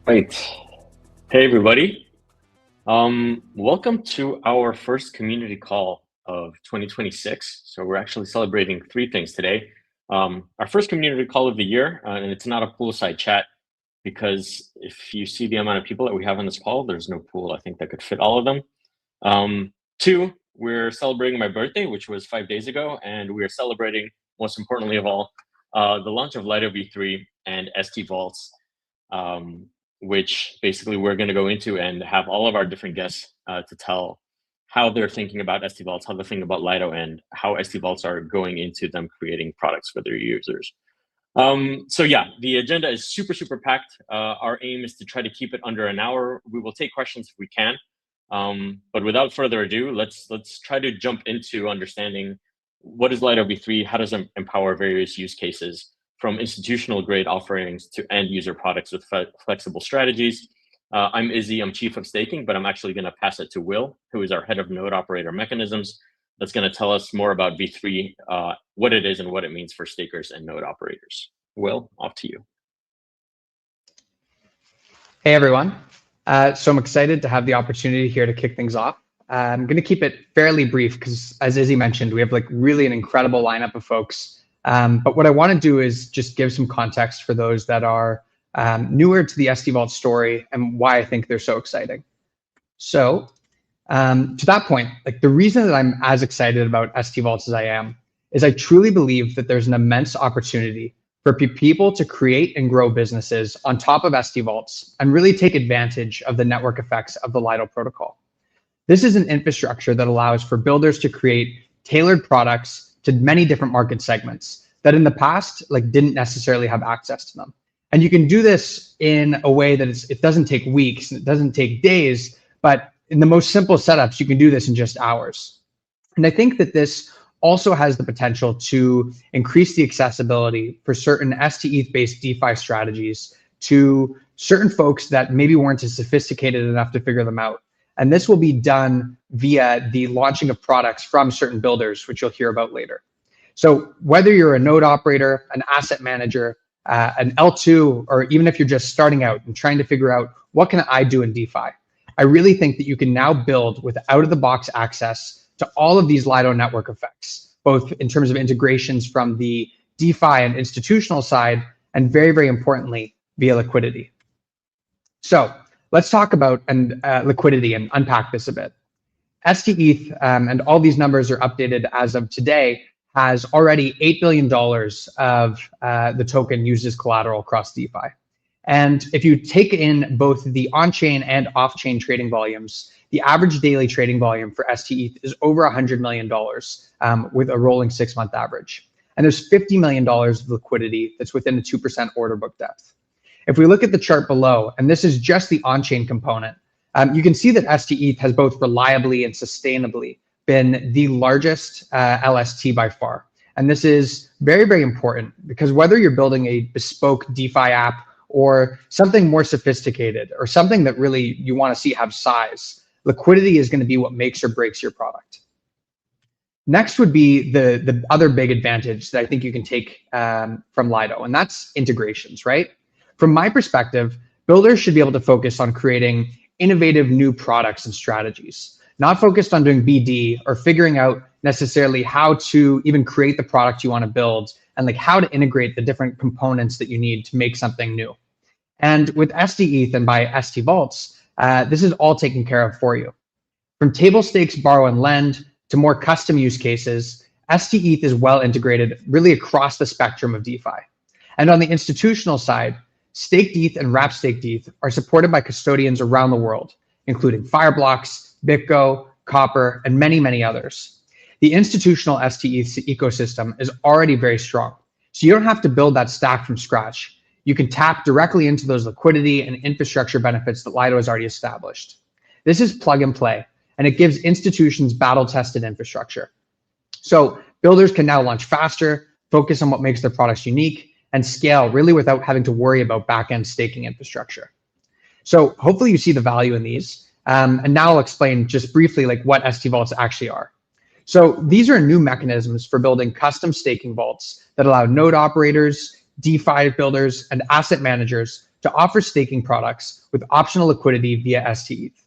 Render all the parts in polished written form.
Right. Hey, everybody. Welcome to our first community call of 2026. So we're actually celebrating three things today. Our first community call of the year, and it's not a poolside chat because if you see the amount of people that we have on this call, there's no pool, I think, that could fit all of them. Two, we're celebrating my birthday, which was 5 days ago, and we're celebrating, most importantly of all, the launch of Lido V3 and stVaults. Which basically we're going to go into and have all of our different guests to tell how they're thinking about stVaults, how they're thinking about Lido, and how stVaults are going into them creating products for their users. So yeah, the agenda is super, super packed. Our aim is to try to keep it under an hour. We will take questions if we can. But without further ado, let's try to jump into understanding what is Lido V3, how does it empower various use cases, from institutional grade offerings to end user products with flexible strategies. I'm Izzy, I'm chief of staking, but I'm actually gonna pass it to Will, who is our head of node operator mechanisms. That's gonna tell us more about V3, what it is and what it means for stakers and node operators. Will, off to you. Hey everyone. So I'm excited to have the opportunity here to kick things off. I'm gonna keep it fairly brief because as Izzy mentioned, we have like really an incredible lineup of folks. But what I want to do is just give some context for those that are newer to the stVaults story and why I think they're so exciting. So to that point, like the reason that I'm as excited about stVaults as I am is I truly believe that there's an immense opportunity for people to create and grow businesses on top of stVaults and really take advantage of the network effects of the Lido protocol. This is an infrastructure that allows for builders to create tailored products to many different market segments that in the past didn't necessarily have access to them. And you can do this in a way that it doesn't take weeks, and it doesn't take days, but in the most simple setups, you can do this in just hours. And I think that this also has the potential to increase the accessibility for certain stETH-based DeFi strategies to certain folks that maybe weren't as sophisticated enough to figure them out. And this will be done via the launching of products from certain builders, which you'll hear about later. So whether you're a node operator, an asset manager, an L2, or even if you're just starting out and trying to figure out what can I do in DeFi, I really think that you can now build with out-of-the-box access to all of these Lido network effects, both in terms of integrations from the DeFi and institutional side, and very, very importantly, via liquidity. So let's talk about liquidity and unpack this a bit. stETH, and all these numbers are updated as of today, has already $8 billion of the token used as collateral across DeFi. And if you take in both the on-chain and off-chain trading volumes, the average daily trading volume for stETH is over $100 million with a rolling 6-month average. And there's $50 million of liquidity that's within a 2% order book depth. If we look at the chart below, and this is just the on-chain component, you can see that stETH has both reliably and sustainably been the largest LST by far. And this is very, very important because whether you're building a bespoke DeFi app or something more sophisticated or something that really you want to see have size, liquidity is going to be what makes or breaks your product. Next would be the other big advantage that I think you can take from Lido, and that's integrations, right? From my perspective, builders should be able to focus on creating innovative new products and strategies, not focused on doing BD or figuring out necessarily how to even create the product you want to build and like how to integrate the different components that you need to make something new. And with stETH and by stVaults, this is all taken care of for you. From table stakes, borrow and lend, to more custom use cases, stETH is well integrated really across the spectrum of DeFi. And on the institutional side, staked ETH and wrap staked ETH are supported by custodians around the world, including Fireblocks, BitGo, Copper, and many, many others. The institutional stETH ecosystem is already very strong, so you don't have to build that stack from scratch. You can tap directly into those liquidity and infrastructure benefits that Lido has already established. This is plug and play, and it gives institutions battle-tested infrastructure. So builders can now launch faster, focus on what makes their products unique, and scale really without having to worry about back-end staking infrastructure. So hopefully you see the value in these. And now I'll explain just briefly like what stVaults actually are. So these are new mechanisms for building custom staking vaults that allow node operators, DeFi builders, and asset managers to offer staking products with optional liquidity via stETH.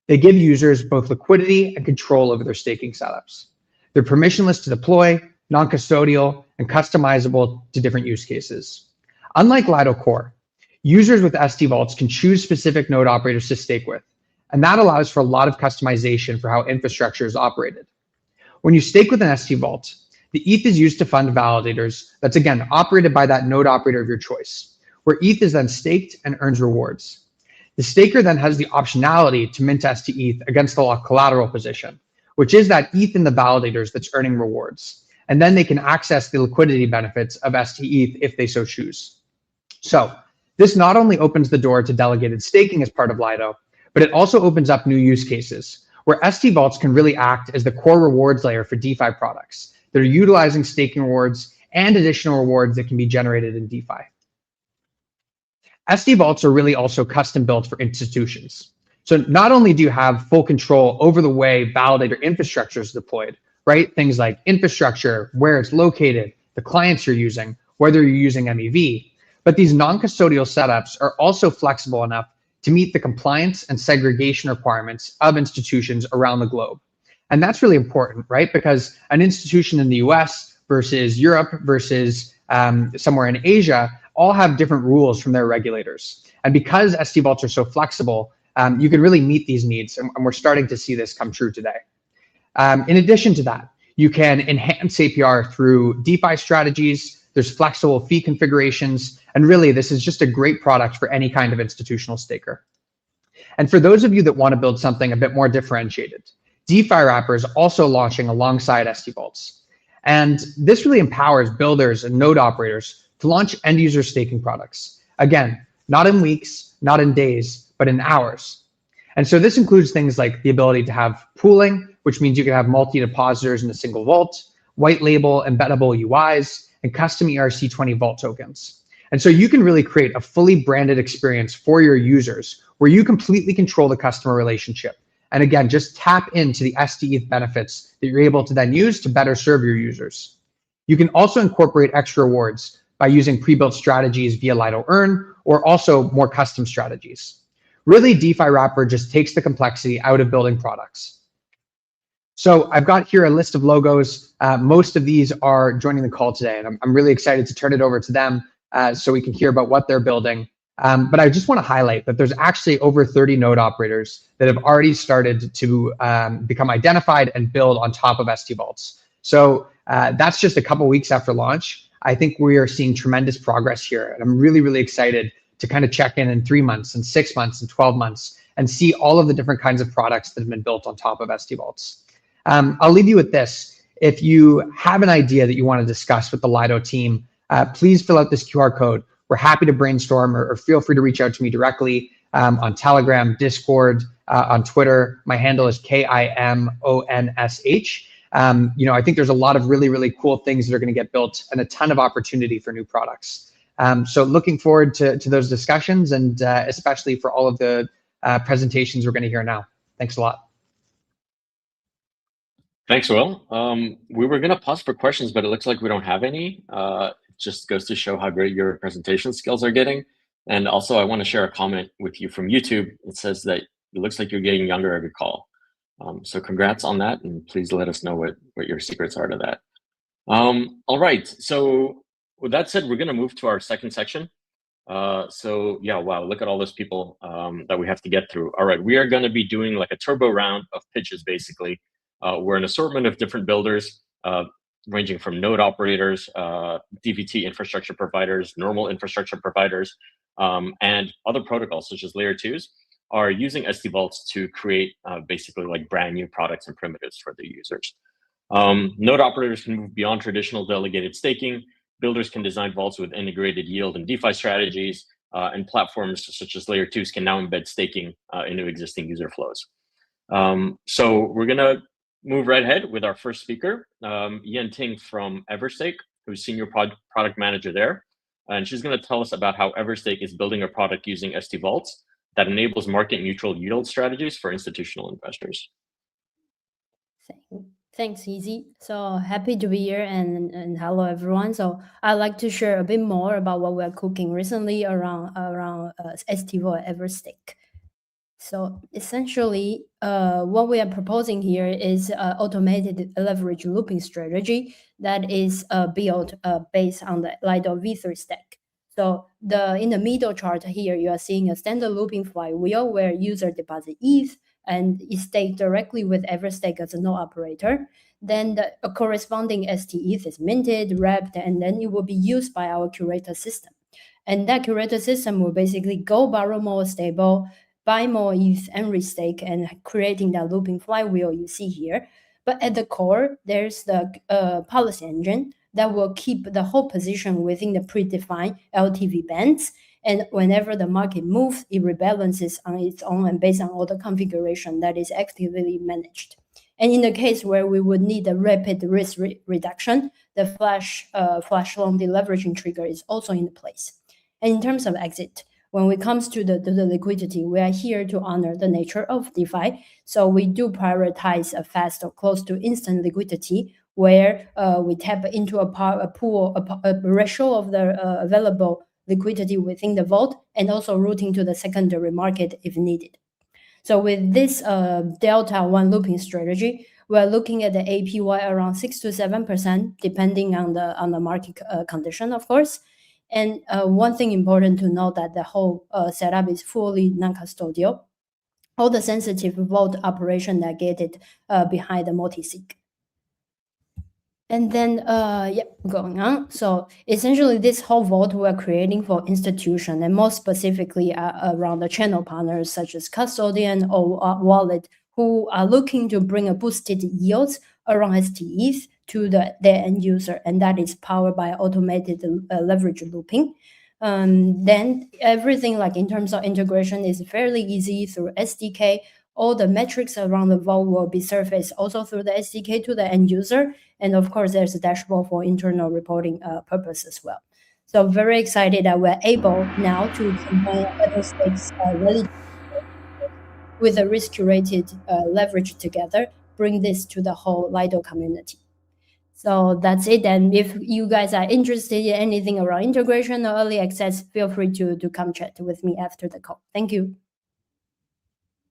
They give users both liquidity and control over their staking setups. They're permissionless to deploy, non-custodial, and customizable to different use cases. Unlike Lido Core, users with stVaults can choose specific node operators to stake with, and that allows for a lot of customization for how infrastructure is operated. When you stake with an stVault, the ETH is used to fund validators that's again operated by that node operator of your choice, where ETH is then staked and earns rewards. The staker then has the optionality to mint stETH against the locked collateral position, which is that ETH in the validators that's earning rewards. And then they can access the liquidity benefits of stETH if they so choose. So this not only opens the door to delegated staking as part of Lido, but it also opens up new use cases where stVaults can really act as the core rewards layer for DeFi products that are utilizing staking rewards and additional rewards that can be generated in DeFi. stVaults are really also custom built for institutions. So not only do you have full control over the way validator infrastructure is deployed, right? Things like infrastructure, where it's located, the clients you're using, whether you're using MEV, but these non-custodial setups are also flexible enough to meet the compliance and segregation requirements of institutions around the globe. And that's really important, right? Because an institution in the US versus Europe versus somewhere in Asia all have different rules from their regulators. And because stVaults are so flexible, you can really meet these needs. And we're starting to see this come true today. In addition to that, you can enhance APR through DeFi strategies. There's flexible fee configurations. And really, this is just a great product for any kind of institutional staker. And for those of you that want to build something a bit more differentiated, DeFi Wrapper is also launching alongside stVaults. And this really empowers builders and node operators to launch end user staking products. Again, not in weeks, not in days, but in hours. And so this includes things like the ability to have pooling, which means you can have multi-depositors in a single vault, white label embeddable UIs, and custom ERC20 vault tokens. And so you can really create a fully branded experience for your users where you completely control the customer relationship. And again, just tap into the stETH benefits that you're able to then use to better serve your users. You can also incorporate extra rewards by using pre-built strategies via Lido Earn, or also more custom strategies. Really, DeFi Wrapper just takes the complexity out of building products. So I've got here a list of logos. Most of these are joining the call today, and I'm really excited to turn it over to them so we can hear about what they're building. But I just want to highlight that there's actually over 30 node operators that have already started to become identified and build on top of stVaults. So that's just a couple weeks after launch. I think we are seeing tremendous progress here. And I'm really, really excited to kind of check in 3 months and 6 months and 12 months and see all of the different kinds of products that have been built on top of stVaults. I'll leave you with this. If you have an idea that you want to discuss with the Lido team, please fill out this QR code. We're happy to brainstorm, or feel free to reach out to me directly on Telegram, Discord, on Twitter. My handle is KIMONSH. I think there's a lot of really, really cool things that are going to get built and a ton of opportunity for new products. So looking forward to those discussions, and especially for all of the presentations we're going to hear now. Thanks a lot. Thanks, Will. We were going to pause for questions, but it looks like we don't have any. It just goes to show how great your presentation skills are getting. And also, I want to share a comment with you from YouTube. It says that it looks like you're getting younger every call. So congrats on that, and please let us know what your secrets are to that. All right, so with that said, we're going to move to our second section. So yeah, wow, look at all those people that we have to get through. All right, we are going to be doing like a turbo round of pitches, basically. We're an assortment of different builders, ranging from node operators, DVT infrastructure providers, normal infrastructure providers, and other protocols such as layer 2s are using stVaults to create basically like brand new products and primitives for their users. Node operators can move beyond traditional delegated staking. Builders can design vaults with integrated yield and DeFi strategies, and platforms such as layer 2s can now embed staking into existing user flows. So we're going to move right ahead with our first speaker, Yen Ting from Everstake, who's senior product manager there. And she's going to tell us about how Everstake is building a product using stVaults that enables market neutral yield strategies for institutional investors. Thanks, Easy. So happy to be here and hello everyone. So I'd like to share a bit more about what we're cooking recently around stVault Everstake. So essentially, what we are proposing here is automated leverage looping strategy that is built based on the Lido V3 stack. So in the middle chart here, you are seeing a standard looping flywheel where user deposit ETH and is staked directly with Everstake as a node operator. Then a corresponding stETH is minted, wrapped, and then it will be used by our curator system. And that curator system will basically go borrow more stable, buy more ETH, and restake, and creating that looping flywheel you see here. But at the core, there's the policy engine that will keep the whole position within the predefined LTV bands. And whenever the market moves, it rebalances on its own and based on all the configuration that is actively managed. And in the case where we would need a rapid risk reduction, the flash loan deleveraging trigger is also in place. And in terms of exit, when it comes to the liquidity, we are here to honor the nature of DeFi. So we do prioritize a fast or close to instant liquidity, where we tap into a ratio of the available liquidity within the vault, and also routing to the secondary market if needed. So with this Delta 1 looping strategy, we're looking at the APY around 6 to 7%, depending on the market condition, of course. And one thing important to note that the whole setup is fully non-custodial. All the sensitive vault operation that gated behind the multi-sig. And then, going on. So essentially, this whole vault we're creating for institution, and more specifically around the channel partners such as custodian or wallet, who are looking to bring a boosted yields around stETH to their end user, and that is powered by automated leverage looping. Then everything like in terms of integration is fairly easy through SDK. All the metrics around the vault will be surfaced also through the SDK to the end user. And of course, there's a dashboard for internal reporting purpose as well. So very excited that we're able now to combine Everstake's with a risk-curated leverage together, bring this to the whole Lido community. So that's it. And if you guys are interested in anything around integration or early access, feel free to come chat with me after the call. Thank you.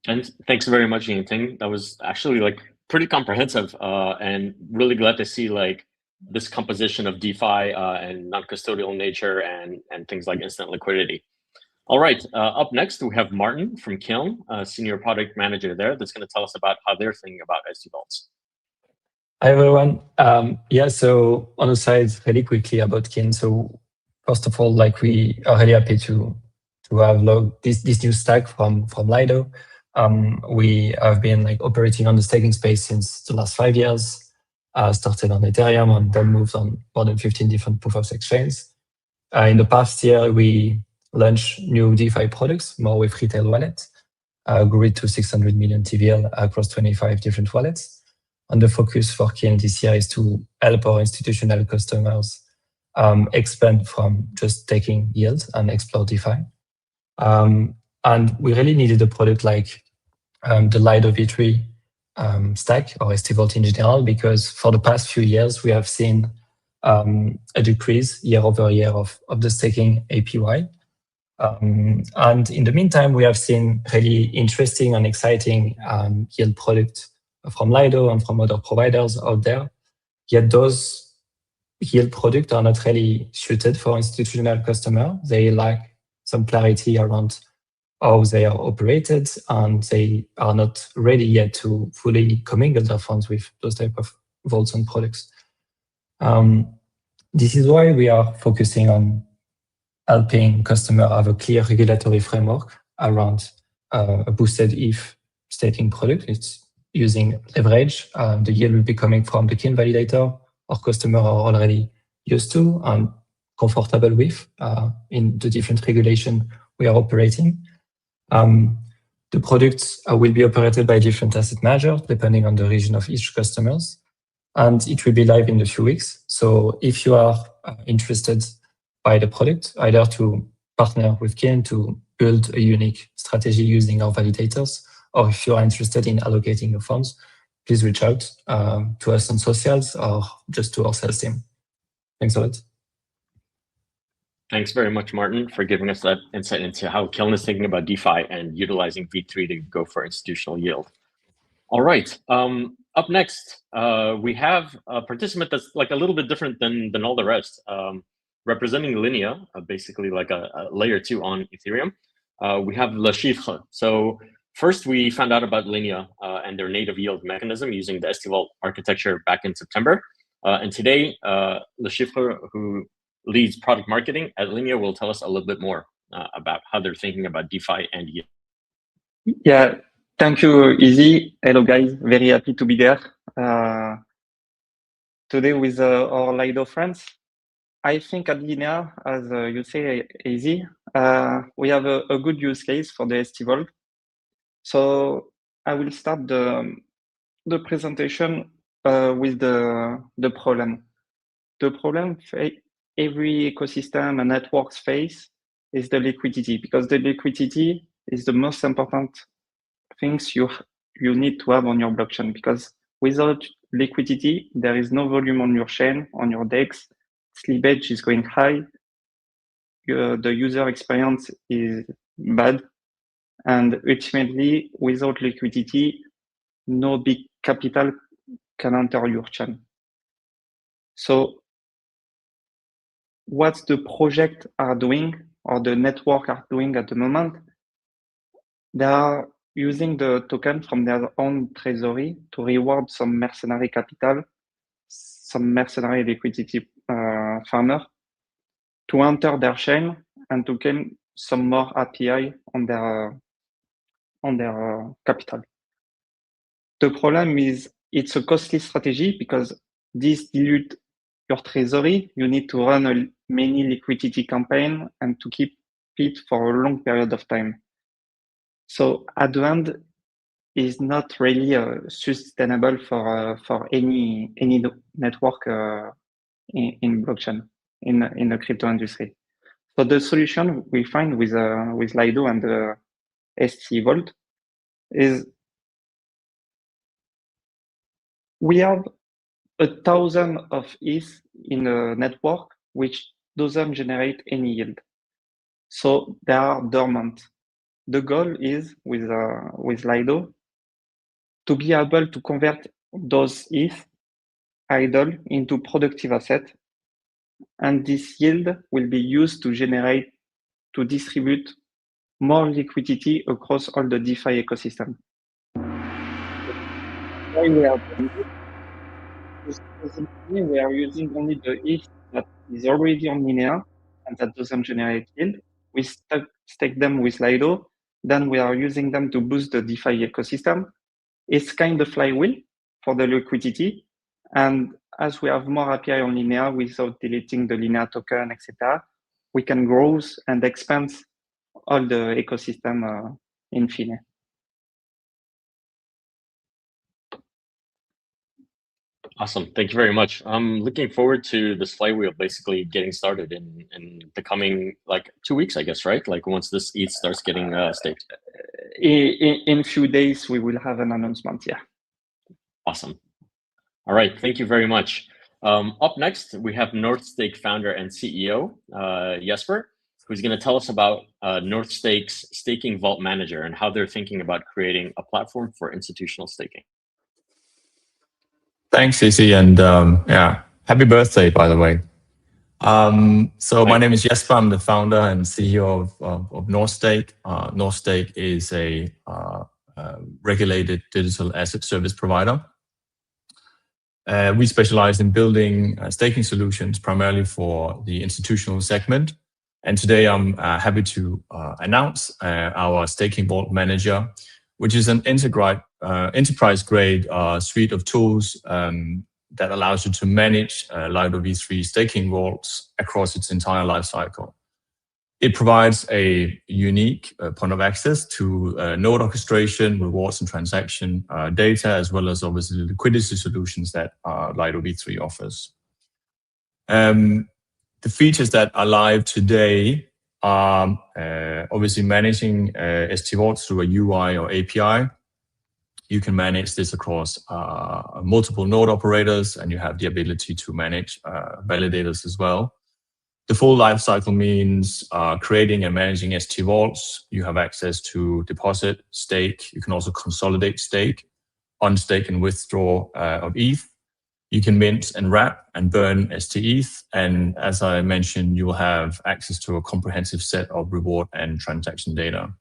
And thanks very much, Yen Ting. That was actually like pretty comprehensive, and really glad to see like this composition of DeFi and non-custodial nature and things like instant liquidity. All right, up next we have Martin from Kiln, senior product manager there, that's going to tell us about how they're thinking about stVaults. Hi everyone. So on the side, really quickly about Kiln. So first of all, like we are really happy to have this new stack from Lido. We have been like operating on the staking space since the last 5 years. Started on Ethereum and then moved on more than 15 different proof of exchanges. In the past year, we launched new DeFi products, more with retail wallets, grew to 600 million TVL across 25 different wallets. And the focus for Kiln this year is to help our institutional customers expand from just taking yields and explore DeFi. And we really needed a product like the Lido V3 stack or stVault in general, because for the past few years, we have seen a decrease year over year of the staking APY. And in the meantime, we have seen really interesting and exciting yield products from Lido and from other providers out there. Yet those yield products are not really suited for institutional customers. They lack some clarity around how they are operated, and they are not ready yet to fully commingle their funds with those type of vaults and products. This is why we are focusing on helping customers have a clear regulatory framework around a boosted ETH staking product. It's using leverage. The yield will be coming from the Kin validator. Our customers are already used to and comfortable with in the different regulation we are operating. The products will be operated by different asset managers depending on the region of each customers, and it will be live in a few weeks. So if you are interested by the product, either to partner with Kin to build a unique strategy using our validators, or if you are interested in allocating your funds, please reach out to us on socials or just to our sales team. Thanks a lot. Thanks very much, Martin, for giving us that insight into how Kiln is thinking about DeFi and utilizing V3 to go for institutional yield. All right. Up next, we have a participant that's like a little bit different than all the rest. Representing Linea, basically like a layer 2 on Ethereum, we have Le Chiffre. So first, we found out about Linea and their native yield mechanism using the stVault architecture back in September. And today, Le Chiffre, who leads product marketing at Linea, will tell us a little bit more about how they're thinking about DeFi and yield. Yeah, thank you, Izzy. Hello, guys. Very happy to be there today with our Lido friends. I think at Linea, as you say, Izzy, we have a good use case for the stVault. So I will start the presentation with the problem. The problem every ecosystem and networks face is the liquidity, because the liquidity is the most important things you need to have on your blockchain, because without liquidity, there is no volume on your chain, on your DEX, slippage is going high, the user experience is bad, and ultimately, without liquidity, no big capital can enter your chain. So what the project are doing, or the network are doing at the moment, they are using the token from their own treasury to reward some mercenary capital, some mercenary liquidity farmer to enter their chain and to gain some more API on their capital. The problem is it's a costly strategy because this dilutes your treasury. You need to run a many liquidity campaign and to keep it for a long period of time. So at the end, is not really sustainable for any network in blockchain in the crypto industry. So the solution we find with Lido and the stVault is we have 1,000 of ETH in a network which doesn't generate any yield. So they are dormant. The goal is with Lido to be able to convert those ETH idle into productive asset, and this yield will be used to distribute more liquidity across all the DeFi ecosystem. Why we are doing this? We are using only the ETH that is already on Linea and that doesn't generate yield. We stake them with Lido, then we are using them to boost the DeFi ecosystem. It's kind of flywheel for the liquidity. And as we have more API on Linea without deleting the Linea token, etc., we can grow and expand all the ecosystem in fine. Awesome. Thank you very much. I'm looking forward to this flywheel basically getting started in the coming 2 weeks, I guess, right? Like once this ETH starts getting staked. In a few days, we will have an announcement, yeah. Awesome. All right. Thank you very much. Up next, we have Northstake founder and CEO, Jesper, who's going to tell us about Northstake's staking vault manager and how they're thinking about creating a platform for institutional staking. Thanks, Izzy, and yeah, happy birthday, by the way. So my name is Jesper. I'm the founder and CEO of Northstake. Northstake is a regulated digital asset service provider. We specialize in building staking solutions primarily for the institutional segment. And today I'm happy to announce our staking vault manager, which is an enterprise-grade suite of tools that allows you to manage Lido V3 staking vaults across its entire lifecycle. It provides a unique point of access to node orchestration, rewards and transaction data, as well as obviously liquidity solutions that Lido V3 offers. The features that are live today are obviously managing stVaults through a UI or API. You can manage this across multiple node operators, and you have the ability to manage validators as well. The full lifecycle means creating and managing stVaults. You have access to deposit, stake. You can also consolidate stake, unstake and withdraw of ETH. You can mint and wrap and burn stETH. And as I mentioned, you will have access to a comprehensive set of reward and transaction data.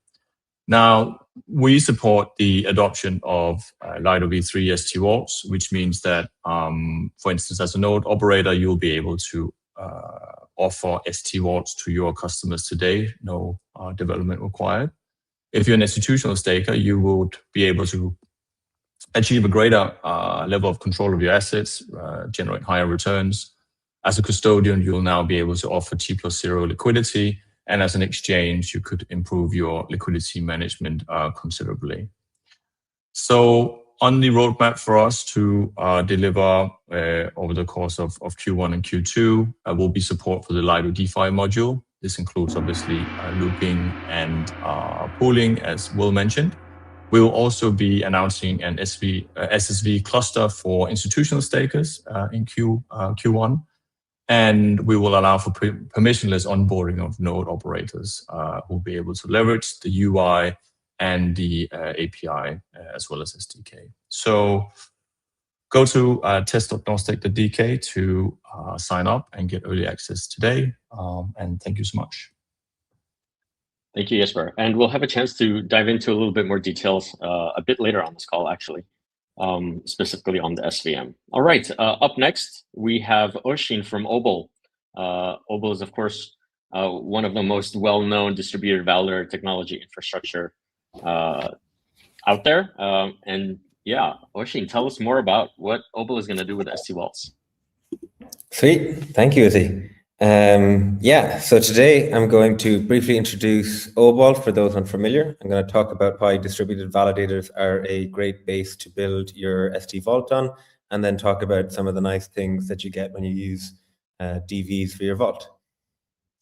Now, we support the adoption of Lido V3 stVaults, which means that, for instance, as a node operator, you'll be able to offer stVaults to your customers today, no development required. If you're an institutional staker, you would be able to achieve a greater level of control of your assets, generate higher returns. As a custodian, you'll now be able to offer T+0 liquidity, and as an exchange, you could improve your liquidity management considerably. So on the roadmap for us to deliver over the course of Q1 and Q2 will be support for the Lido DeFi module. This includes obviously looping and pooling, as Will mentioned. We will also be announcing an SSV cluster for institutional stakers in Q1. And we will allow for permissionless onboarding of node operators who will be able to leverage the UI and the API as well as SDK. So go to test.northstake.dk to sign up and get early access today. And thank you so much. Thank you, Jesper. And we'll have a chance to dive into a little bit more details a bit later on this call, actually, specifically on the SVM. All right, up next, we have Oshin from Obol. Obol is, of course, one of the most well-known distributed validator technology infrastructure out there. And yeah, Oshin, tell us more about what Obol is going to do with stVaults. Sweet. Thank you, Izzy. Yeah, so today I'm going to briefly introduce Obol for those unfamiliar. I'm going to talk about why distributed validators are a great base to build your stVault on, and then talk about some of the nice things that you get when you use DVs for your vault.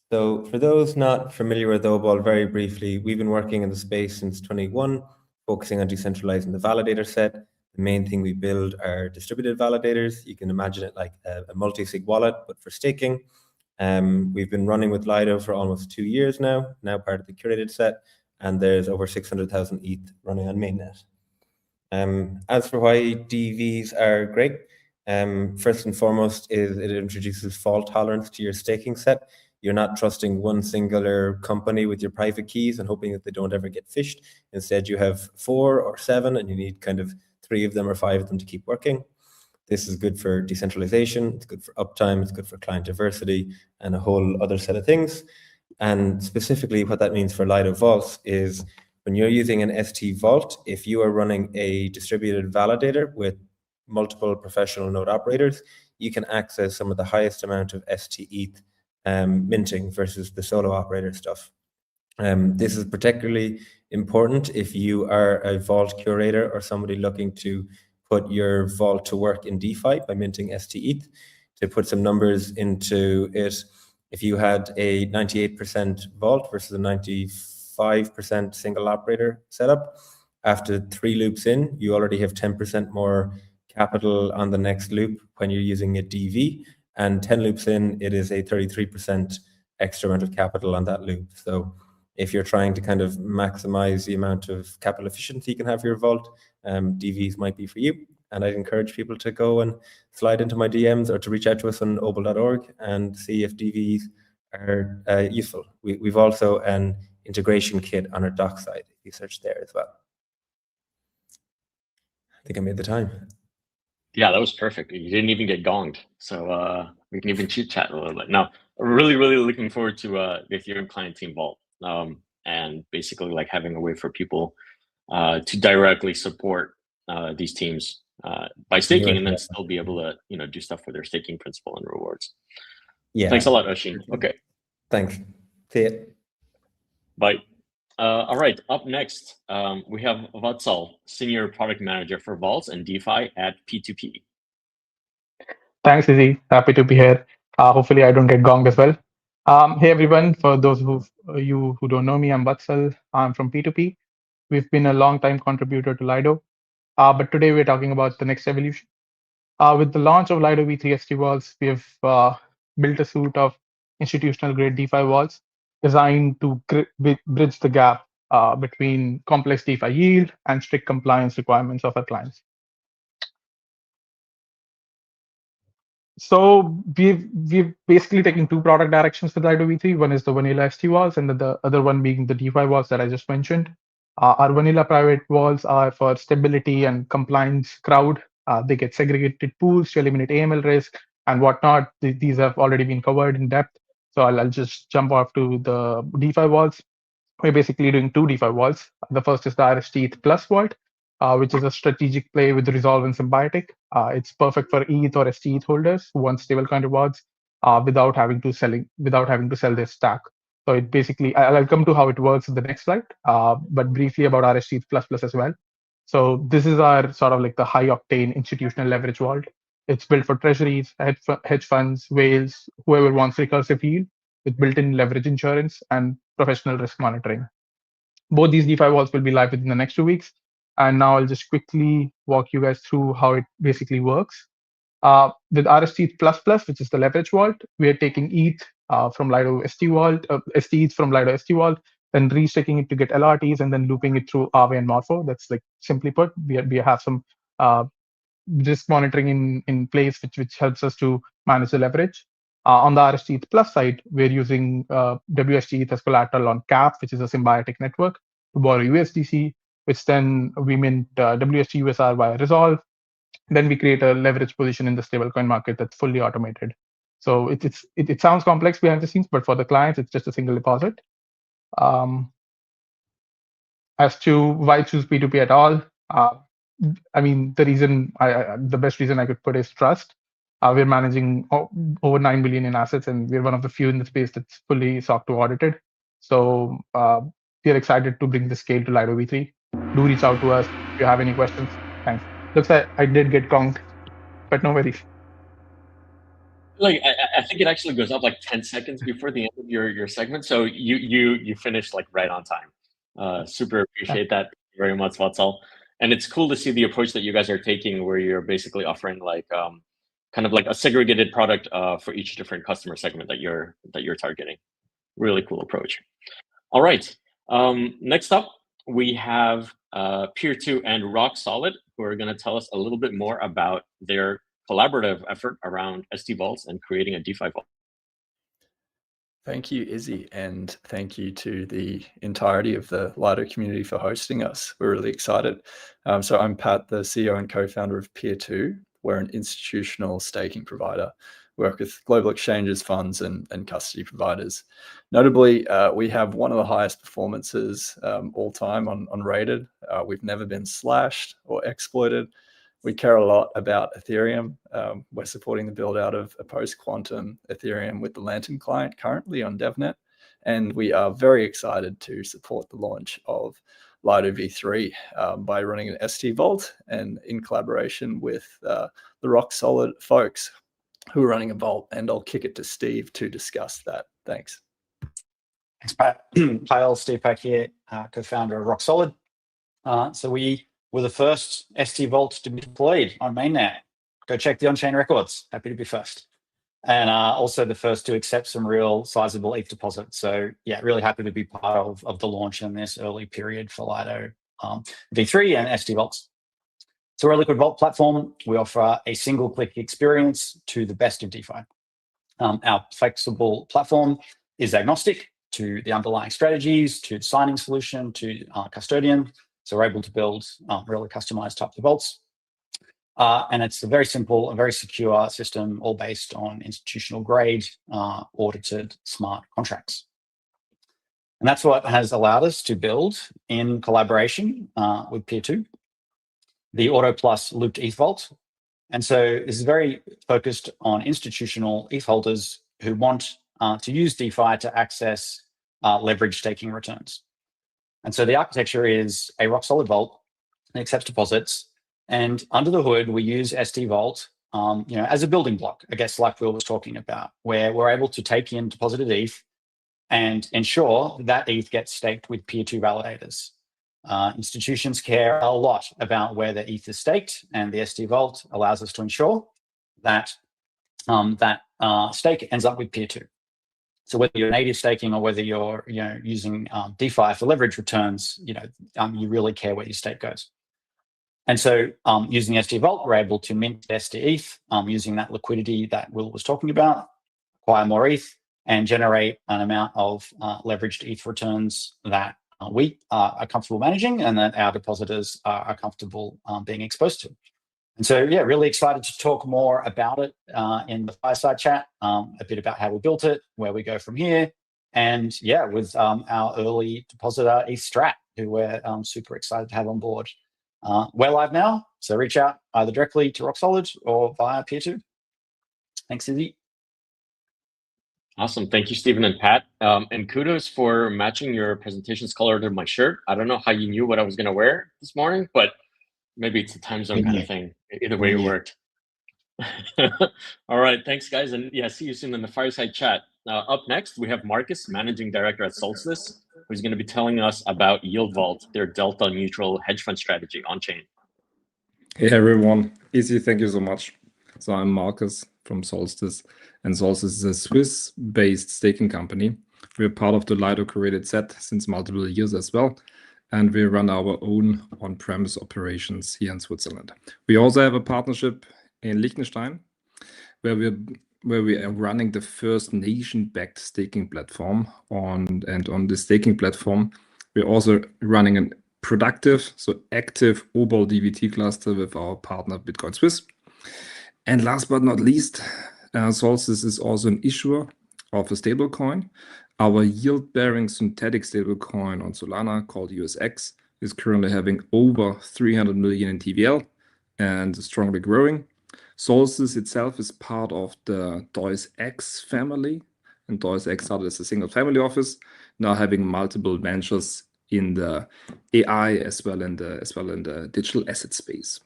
So for those not familiar with Obol, very briefly, we've been working in the space since 2021, focusing on decentralizing the validator set. The main thing we build are distributed validators. You can imagine it like a multi-sig wallet, but for staking. We've been running with Lido for almost 2 years now part of the curated set, and there's over 600,000 ETH running on Mainnet. As for why DVs are great, first and foremost is it introduces fault tolerance to your staking set. You're not trusting one singular company with your private keys and hoping that they don't ever get phished. Instead, you have 4 or 7, and you need kind of 3 of them or 5 of them to keep working. This is good for decentralization, it's good for uptime, it's good for client diversity, and a whole other set of things. And specifically what that means for Lido Vaults is when you're using an stVault, if you are running a distributed validator with multiple professional node operators, you can access some of the highest amount of stETH minting versus the solo operator stuff. This is particularly important if you are a vault curator or somebody looking to put your vault to work in DeFi by minting stETH. To put some numbers into it, if you had a 98% vault versus a 95% single operator setup, after 3 loops in, you already have 10% more capital on the next loop when you're using a DV, and 10 loops in, it is a 33% extra amount of capital on that loop. So if you're trying to kind of maximize the amount of capital efficiency you can have for your vault, DVs might be for you. And I'd encourage people to go and slide into my DMs or to reach out to us on obol.org and see if DVs are useful. We've also an integration kit on our doc side. If you search there as well. I think I made the time. Yeah, that was perfect. You didn't even get gonged, so we can even chit chat a little bit. Now, really looking forward to the Ethereum client team vault, and basically like having a way for people to directly support these teams by staking, and then still be able to do stuff with their staking principal and rewards. Yeah. Thanks a lot, Oshin. Okay. Thanks. See ya. Bye. All right, up next, we have Vatsal, Senior Product Manager for Vaults and DeFi at P2P. Thanks, Izzy. Happy to be here. Hopefully I don't get gonged as well. Hey, everyone. For those of you who don't know me, I'm Vatsal. I'm from P2P. We've been a long-time contributor to Lido, but today we're talking about the next evolution. With the launch of Lido V3 stVaults, we have built a suite of institutional-grade DeFi vaults designed to bridge the gap between complex DeFi yield and strict compliance requirements of our clients. So we've basically taken two product directions with Lido V3. One is the vanilla stVaults, and the other one being the DeFi vaults that I just mentioned. Our vanilla private vaults are for stability and compliance crowd. They get segregated pools to eliminate AML risk and whatnot. These have already been covered in depth. So I'll just jump off to the DeFi vaults. We're basically doing two DeFi vaults. The first is the RST Plus vault, which is a strategic play with Resolve and Symbiotic. It's perfect for ETH or STETH holders who want stablecoin rewards without having to sell their stack. So it basically, I'll come to how it works in the next slide, but briefly about RST Plus as well. So this is our sort of like the high octane institutional leverage vault. It's built for treasuries, hedge funds, whales, whoever wants recursive yield with built-in leverage insurance and professional risk monitoring. Both these DeFi vaults will be live within the next 2 weeks. And now I'll just quickly walk you guys through how it basically works. With RST Plus, which is the leverage vault, we are taking ETH from Lido stVault, STETH from Lido stVault, then restaking it to get LRTs, and then looping it through Aave and Morpho. That's like simply put, we have some risk monitoring in place, which helps us to manage the leverage. On the RST Plus side, we're using WSTETH as collateral on CAP, which is a symbiotic network, to borrow USDC, which then we mint WST/USR via Resolve. Then we create a leverage position in the stablecoin market that's fully automated. So it sounds complex behind the scenes, but for the clients, it's just a single deposit. As to why choose P2P at all, I mean, the best reason I could put is trust. We're managing over 9 billion in assets, and we're one of the few in the space that's fully SOC 2 audited. So we're excited to bring the scale to Lido V3. Do reach out to us if you have any questions. Thanks. Looks like I did get conked, but no worries. Like I think it actually goes up like 10 seconds before the end of your segment, so you finished like right on time. Super appreciate that very much, Vatsal. And it's cool to see the approach that you guys are taking, where you're basically offering like kind of like a segregated product for each different customer segment that you're targeting. Really cool approach. All right. Next up, we have Pier 2 and RockSolid, who are going to tell us a little bit more about their collaborative effort around stVaults and creating a DeFi vault. Thank you, Izzy, and thank you to the entirety of the Lido community for hosting us. We're really excited. So I'm Pat, the CEO and co-founder of Pier 2. We're an institutional staking provider. We work with global exchanges, funds, and custody providers. Notably, we have one of the highest performances all time on rated. We've never been slashed or exploited. We care a lot about Ethereum. We're supporting the build out of a post-quantum Ethereum with the Lantern client currently on DevNet. And we are very excited to support the launch of Lido V3 by running an stVault and in collaboration with the RockSolid folks who are running a vault. And I'll kick it to Steve to discuss that. Thanks. Thanks, Pat. Hi, all. Steve Pack here, co-founder of RockSolid. So we were the first stVaults to be deployed on Mainnet. Go check the on-chain records. Happy to be first. And also the first to accept some real sizable ETH deposits. So yeah, really happy to be part of the launch in this early period for Lido V3 and stVaults. So we're a liquid vault platform. We offer a single-click experience to the best of DeFi. Our flexible platform is agnostic to the underlying strategies, to the signing solution, to custodian. So we're able to build really customized types of vaults. And it's a very simple, a very secure system, all based on institutional grade, audited smart contracts. And that's what has allowed us to build, in collaboration with Pier 2, the Auto Plus looped ETH vault. And so this is very focused on institutional ETH holders who want to use DeFi to access leverage staking returns. And so the architecture is a RockSolid vault that accepts deposits. And under the hood, we use stVault as a building block, I guess, like Will was talking about, where we're able to take in deposited ETH and ensure that ETH gets staked with Pier 2 validators. Institutions care a lot about where the ETH is staked, and the stVault allows us to ensure that stake ends up with Pier 2. So whether you're native staking or whether you're using DeFi for leverage returns, you really care where your stake goes. And so using stVault, we're able to mint stETH using that liquidity that Will was talking about, acquire more ETH, and generate an amount of leveraged ETH returns that we are comfortable managing and that our depositors are comfortable being exposed to. And so, yeah, really excited to talk more about it in the Fireside chat, a bit about how we built it, where we go from here, and yeah, with our early depositor ETH Strat, who we're super excited to have on board. We're live now, so reach out either directly to RockSolid or via Pier 2. Thanks, Izzy. Awesome. Thank you, Stephen and Pat. And kudos for matching your presentation's color to my shirt. I don't know how you knew what I was going to wear this morning, but maybe it's a time zone kind of thing. Either way, it worked. All right. Thanks, guys. And yeah, see you soon in the Fireside chat. Up next, we have Marcus, Managing Director at Solstice, who's going to be telling us about Yield Vault, their delta neutral hedge fund strategy on chain. Hey, everyone. Easy. Thank you so much. So I'm Marcus from Solstice, and Solstice is a Swiss-based staking company. We're part of the Lido curated set since multiple years as well, and we run our own on-premise operations here in Switzerland. We also have a partnership in Liechtenstein, where we are running the first nation-backed staking platform. And on the staking platform, we're also running a productive, so active OBOL DVT cluster with our partner Bitcoin Swiss. And last but not least, Solstice is also an issuer of a stablecoin. Our yield-bearing synthetic stablecoin on Solana called USX is currently having over 300 million in TVL and strongly growing. Solstice itself is part of the DOIS-X family, and DOIS-X started as a single family office, now having multiple ventures in the AI as well in the digital asset space.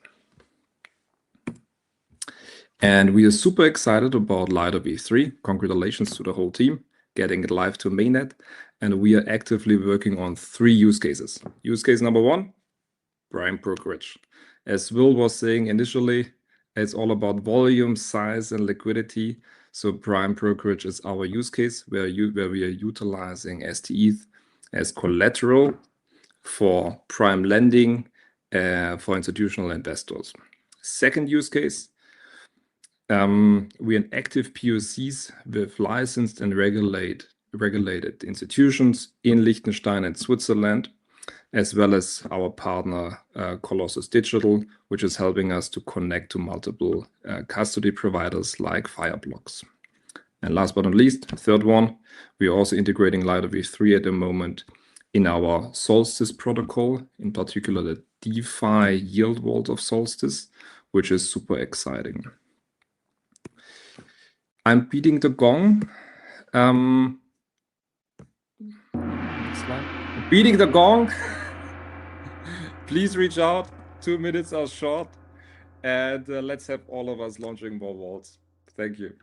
And we are super excited about Lido V3. Congratulations to the whole team getting it live to mainnet. And we are actively working on 3 use cases. Use case number 1, prime brokerage. As Will was saying initially, it's all about volume, size, and liquidity. So prime brokerage is our use case where we are utilizing stETH as collateral for prime lending for institutional investors. Second use case, we're in active POCs with licensed and regulated institutions in Liechtenstein and Switzerland, as well as our partner Colossus Digital, which is helping us to connect to multiple custody providers like Fireblocks. And last but not least, third one, we are also integrating Lido V3 at the moment in our Solstice protocol, in particular the DeFi Yield Vault of Solstice, which is super exciting. I'm beating the gong. Next slide. Beating the gong. Please reach out. 2 minutes are short. And let's have all of us launching more vaults. Thank you.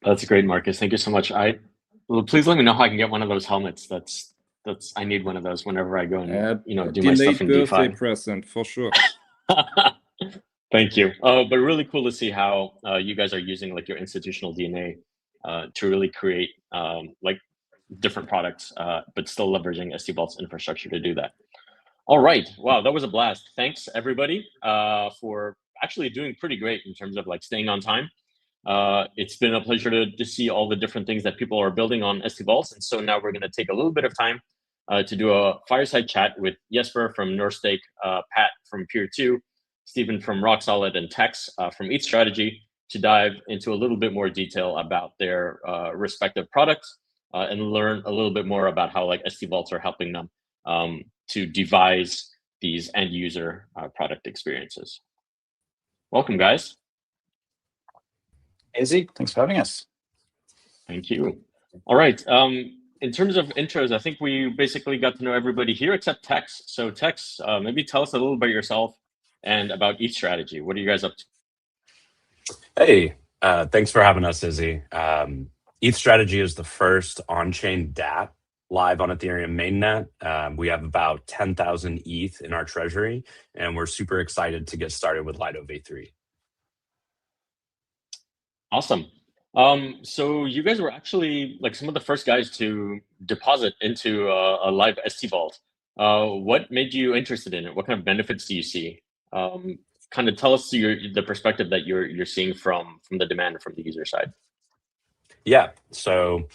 That's great, Marcus. Thank you so much. Please let me know how I can get one of those helmets. I need one of those whenever I go and do my stuff in DeFi. Birthday present for sure. Thank you. But really cool to see how you guys are using like your institutional DNA to really create like different products, but still leveraging stVault's infrastructure to do that. All right. Wow, that was a blast. Thanks everybody for actually doing pretty great in terms of like staying on time. It's been a pleasure to see all the different things that people are building on stVaults. And so now we're going to take a little bit of time to do a fireside chat with Jesper from Northstake, Pat from Pier 2, Stephen from RockSolid, and Tex from ETH Strategy to dive into a little bit more detail about their respective products and learn a little bit more about how like stVaults are helping them to devise these end user product experiences. Welcome, guys. Izzy, thanks for having us. Thank you. All right. In terms of intros, I think we basically got to know everybody here except Tex. So Tex, maybe tell us a little about yourself and about ETH Strategy. What are you guys up to? Hey, thanks for having us, Izzy. ETH Strategy is the first on-chain DApp live on Ethereum mainnet. We have about 10,000 ETH in our treasury, and we're super excited to get started with Lido V3. Awesome. So you guys were actually like some of the first guys to deposit into a live stVault. What made you interested in it? What kind of benefits do you see? Kind of tell us the perspective that you're seeing from the demand from the user side. Yeah. So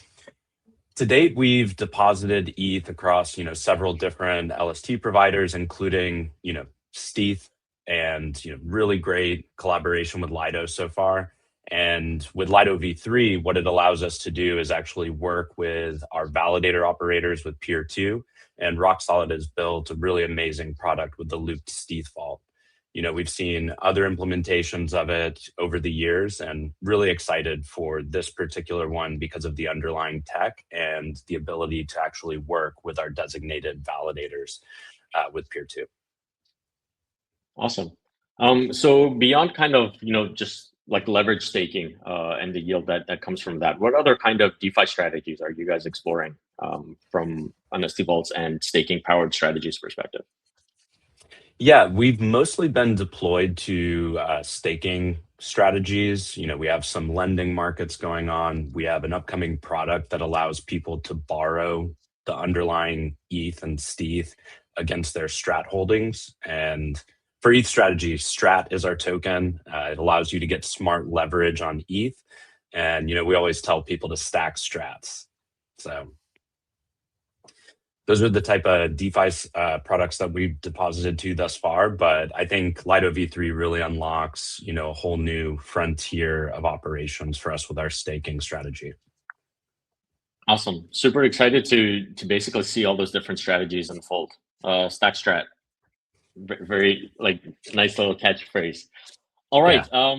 to date, we've deposited ETH across several different LST providers, including stETH, and really great collaboration with Lido so far. And with Lido V3, what it allows us to do is actually work with our validator operators with Pier 2, and RockSolid has built a really amazing product with the looped stETH vault. We've seen other implementations of it over the years, and really excited for this particular one because of the underlying tech and the ability to actually work with our designated validators with Pier 2. Awesome. So beyond kind of just like leverage staking and the yield that comes from that, what other kind of DeFi strategies are you guys exploring from an stVaults and staking powered strategies perspective? Yeah, we've mostly been deployed to staking strategies. We have some lending markets going on. We have an upcoming product that allows people to borrow the underlying ETH and stETH against their strat holdings. And for ETH Strategy, strat is our token. It allows you to get smart leverage on ETH. And we always tell people to stack strats. So those are the type of DeFi products that we've deposited to thus far. But I think Lido V3 really unlocks, a whole new frontier of operations for us with our staking strategy. Awesome. Super excited to basically see all those different strategies unfold. Stack strat. Very like nice little catchphrase. All right. Yeah.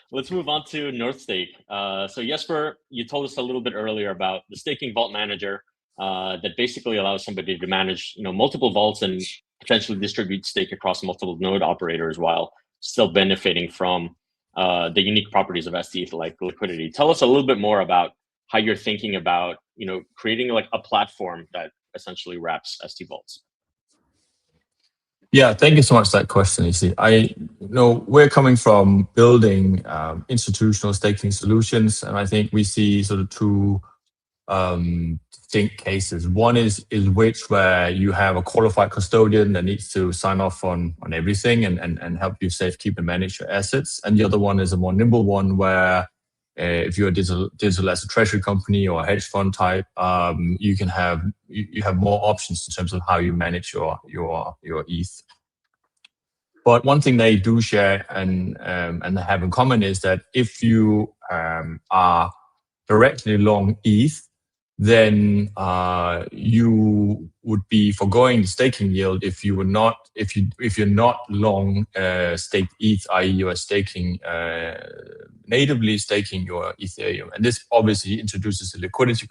Let's move on to Northstake. So Jesper, you told us a little bit earlier about the staking vault manager that basically allows somebody to manage multiple vaults and potentially distribute stake across multiple node operators while still benefiting from the unique properties of stETH like liquidity. Tell us a little bit more about how you're thinking about creating like a platform that essentially wraps stVaults. Yeah, thank you so much for that question, Izzy. We're coming from building institutional staking solutions, and I think we see sort of two distinct cases. One is which where you have a qualified custodian that needs to sign off on everything and help you safekeep and manage your assets. And the other one is a more nimble one where if you're a digital asset treasury company or a hedge fund type, you have more options in terms of how you manage your ETH. But one thing they do share and have in common is that if you are directly long ETH, then you would be foregoing the staking yield if you're not long staked ETH, i.e. you are staking natively staking your Ethereum. And this obviously introduces a liquidity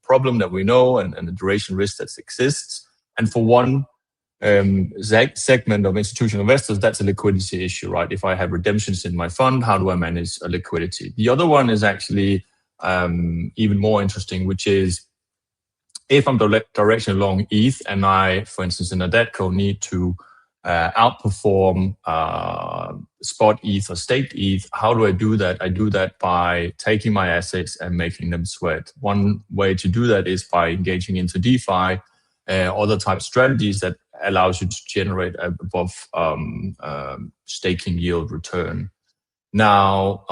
problem that we know and the duration risk that exists. And for one segment of institutional investors, that's a liquidity issue, right? If I have redemptions in my fund, how do I manage a liquidity? The other one is actually even more interesting, which is if I'm directionally long ETH and I, for instance, in a debt co need to outperform spot ETH or staked ETH, how do I do that? I do that by taking my assets and making them sweat. One way to do that is by engaging into DeFi other type strategies that allows you to generate above staking yield return. Now,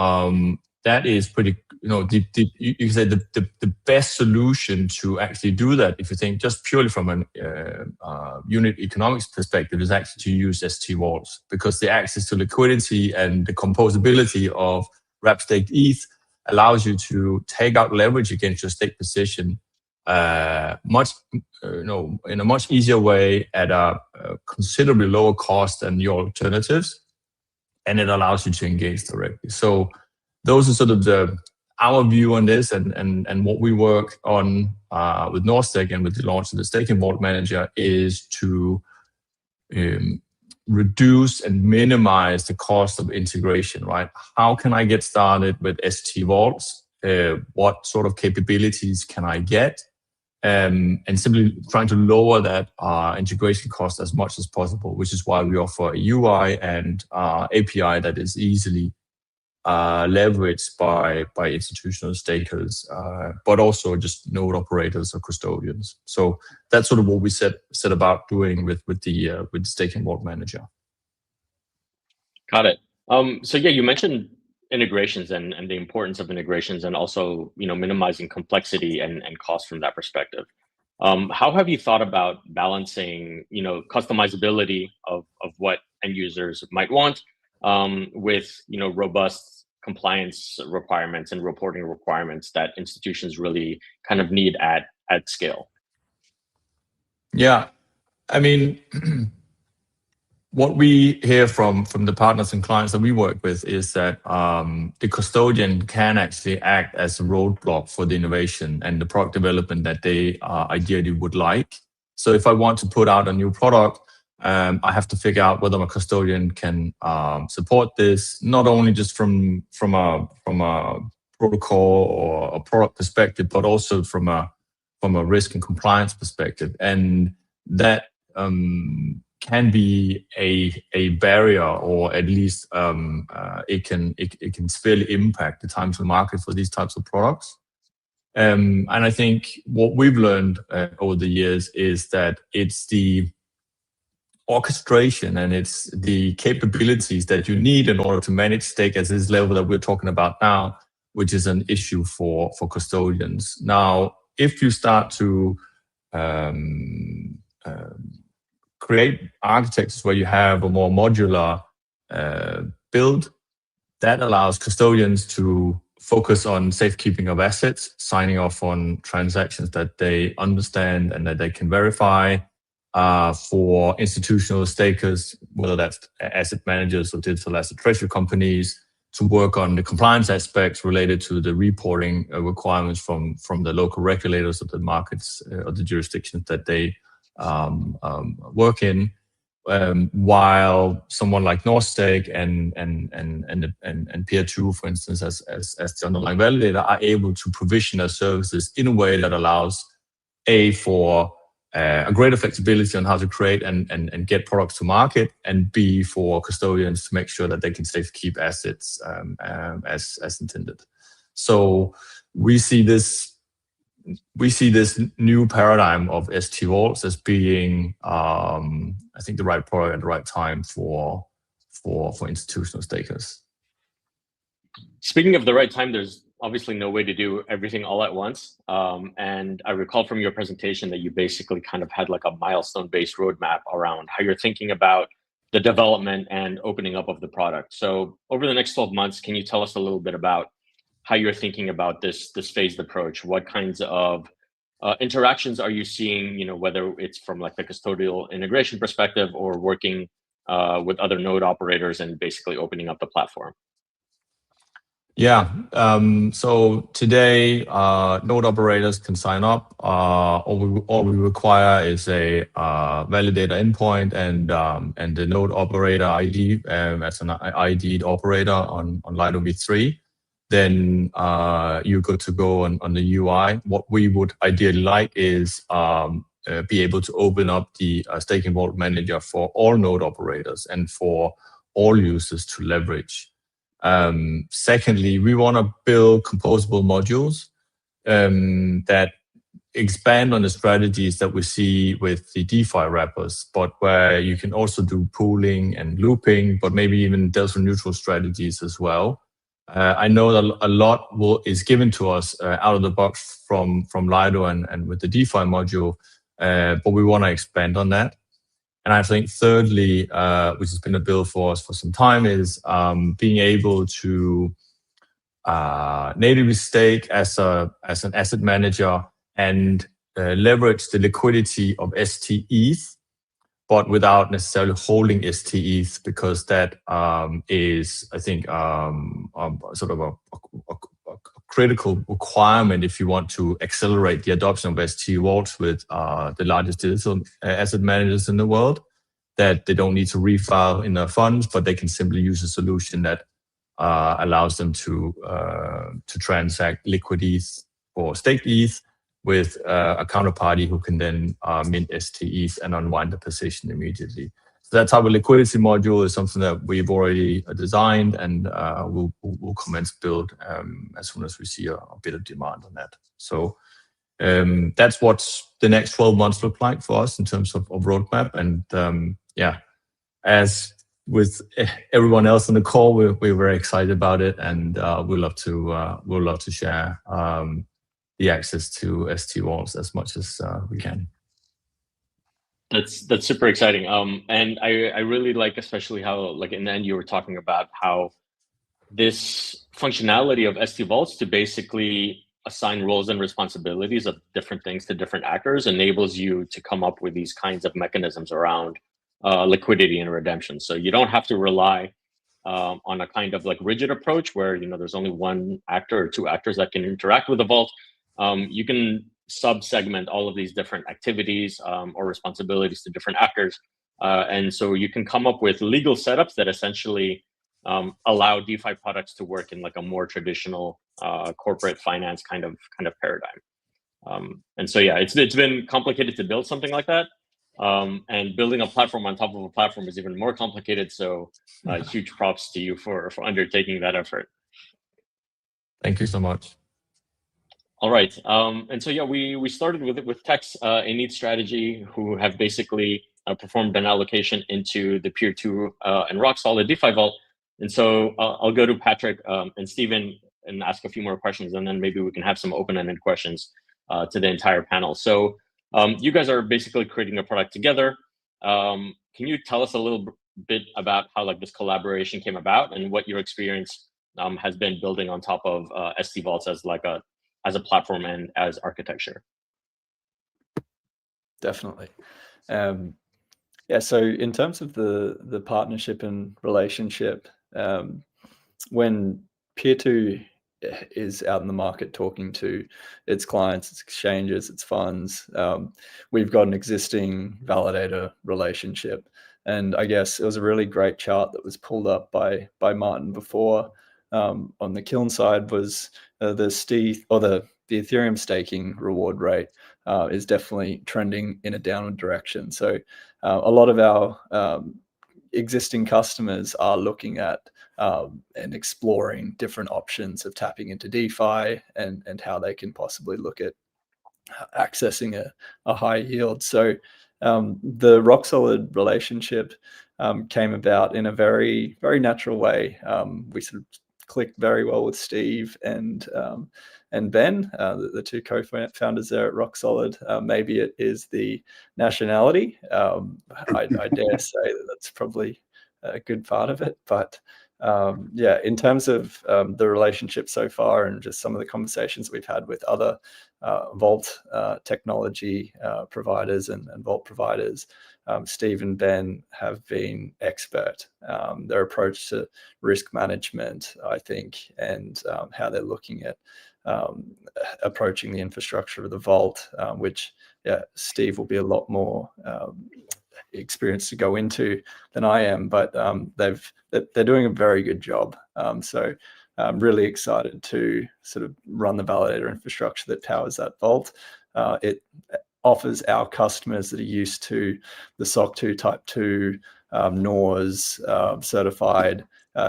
that is pretty, you can say the best solution to actually do that, if you think just purely from an unit economics perspective, is actually to use stVaults, because the access to liquidity and the composability of wrap staked ETH allows you to take out leverage against your stake position in a much easier way at a considerably lower cost than your alternatives, and it allows you to engage directly. So those are sort of our view on this, and what we work on with Northstake and with the launch of the Staking Vault Manager is to reduce and minimize the cost of integration, right? How can I get started with stVaults? What sort of capabilities can I get? And simply trying to lower that integration cost as much as possible, which is why we offer a UI and API that is easily leveraged by institutional stakers, but also just node operators or custodians. So that's sort of what we set about doing with the Staking Vault Manager. Got it. So yeah, you mentioned integrations and the importance of integrations, and also minimizing complexity and cost from that perspective. How have you thought about balancing customizability of what end users might want with robust compliance requirements and reporting requirements that institutions really kind of need at scale? Yeah, I mean, what we hear from the partners and clients that we work with is that the custodian can actually act as a roadblock for the innovation and the product development that they ideally would like. So if I want to put out a new product, I have to figure out whether my custodian can support this, not only just from a protocol or a product perspective, but also from a risk and compliance perspective. And that can be a barrier, or at least it can severely impact the time to market for these types of products. And I think what we've learned over the years is that it's the orchestration and it's the capabilities that you need in order to manage stake at this level that we're talking about now, which is an issue for custodians. Now, if you start to create architectures where you have a more modular build, that allows custodians to focus on safekeeping of assets, signing off on transactions that they understand and that they can verify. For institutional stakers, whether that's asset managers or digital asset treasury companies, to work on the compliance aspects related to the reporting requirements from the local regulators of the markets or the jurisdictions that they work in, while someone like Northstake and Pier 2, for instance, as the underlying validator, are able to provision their services in a way that allows for a greater flexibility on how to create and get products to market, and B, for custodians to make sure that they can safekeep assets as intended. So we see this new paradigm of stVaults as being, I think, the right product at the right time for institutional stakers. Speaking of the right time, there's obviously no way to do everything all at once. And I recall from your presentation that you basically kind of had like a milestone-based roadmap around how you're thinking about the development and opening up of the product. So over the next 12 months, can you tell us a little bit about how you're thinking about this phased approach? What kinds of interactions are you seeing, whether it's from like the custodial integration perspective or working with other node operators and basically opening up the platform? Yeah, so today node operators can sign up. All we require is a validator endpoint and the node operator ID as an ID'd operator on Lido V3. Then you're good to go on the UI. What we would ideally like is be able to open up the Staking Vault Manager for all node operators and for all users to leverage. Secondly, we want to build composable modules that expand on the strategies that we see with the DeFi wrappers, but where you can also do pooling and looping, but maybe even delta neutral strategies as well. I know that a lot is given to us out of the box from Lido and with the DeFi module, but we want to expand on that. And I think thirdly, which has been a build for us for some time, is being able to natively stake as an asset manager and leverage the liquidity of stETH, but without necessarily holding stETH, because that is, I think, sort of a critical requirement if you want to accelerate the adoption of stVaults with the largest digital asset managers in the world, that they don't need to refile in their funds, but they can simply use a solution that allows them to transact liquid ETH or staked ETH with a counterparty who can then mint stETH and unwind the position immediately. So that type of liquidity module is something that we've already designed, and we'll commence build as soon as we see a bit of demand on that. So that's what the next 12 months look like for us in terms of roadmap. And yeah, as with everyone else on the call, we're very excited about it, and we'll love to share the access to stVaults as much as we can. That's super exciting. And I really like, especially how, like, in the end you were talking about how this functionality of stVaults to basically assign roles and responsibilities of different things to different actors enables you to come up with these kinds of mechanisms around liquidity and redemption. So you don't have to rely on a kind of like rigid approach where, you know, there's only one actor or two actors that can interact with the vault. You can sub-segment all of these different activities or responsibilities to different actors. And so you can come up with legal setups that essentially allow DeFi products to work in like a more traditional corporate finance kind of paradigm. And so, yeah, it's been complicated to build something like that. And building a platform on top of a platform is even more complicated. So huge props to you for undertaking that effort. Thank you so much. All right. And so, yeah, we started with Tex in ETH strategy, who have basically performed an allocation into the Pier 2 and RockSolid DeFi Vault. And so I'll go to Patrick and Stephen and ask a few more questions, and then maybe we can have some open-ended questions to the entire panel. So you guys are basically creating a product together. Can you tell us a little bit about how like this collaboration came about and what your experience has been building on top of stVaults as a platform and as architecture? Definitely. Yeah, so in terms of the partnership and relationship, when Pier 2 is out in the market talking to its clients, its exchanges, its funds, we've got an existing validator relationship. And I guess it was a really great chart that was pulled up by Martin before. On the Kiln side was the stETH, or the Ethereum staking reward rate is definitely trending in a downward direction. So a lot of our existing customers are looking at and exploring different options of tapping into DeFi and how they can possibly look at accessing a high yield. So the RockSolid relationship came about in a very, very natural way. We sort of clicked very well with Steve and Ben, the two co-founders there at RockSolid. Maybe it is the nationality. I dare say that that's probably a good part of it. But yeah, in terms of the relationship so far and just some of the conversations we've had with other vault technology providers and vault providers, Steve and Ben have been expert. Their approach to risk management, I think, and how they're looking at approaching the infrastructure of the vault, which Steve will be a lot more experienced to go into than I am, but they're doing a very good job. So I'm really excited to sort of run the validator infrastructure that powers that vault. It offers our customers that are used to the SOC 2 Type 2 NORS certified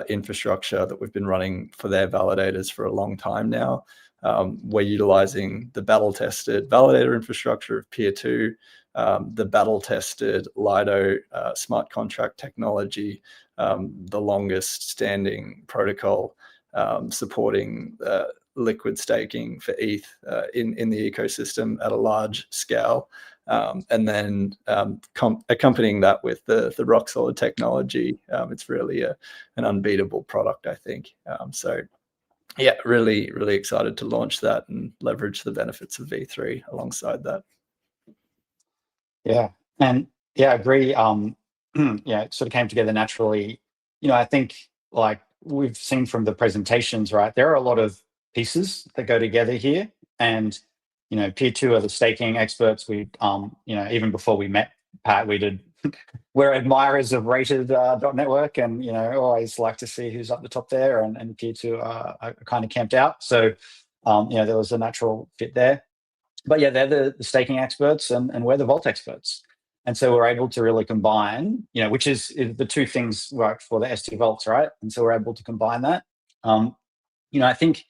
infrastructure that we've been running for their validators for a long time now. We're utilizing the battle-tested validator infrastructure of Pier 2, the battle-tested Lido smart contract technology, the longest standing protocol supporting liquid staking for ETH in the ecosystem at a large scale. And then accompanying that with the RockSolid technology, it's really an unbeatable product, I think. So yeah, really, really excited to launch that and leverage the benefits of V3 alongside that. Yeah, and yeah, I agree. Yeah, it sort of came together naturally. I think like we've seen from the presentations, right? There are a lot of pieces that go together here, and Pier 2 are the staking experts. We, even before we met Pat, we're admirers of Rated .network, and always like to see who's up the top there. And Pier 2 are kind of camped out, so there was a natural fit there. But yeah, they're the staking experts, and we're the vault experts. And so we're able to really combine, which is the two things work for the stVaults, right? And so we're able to combine that. I think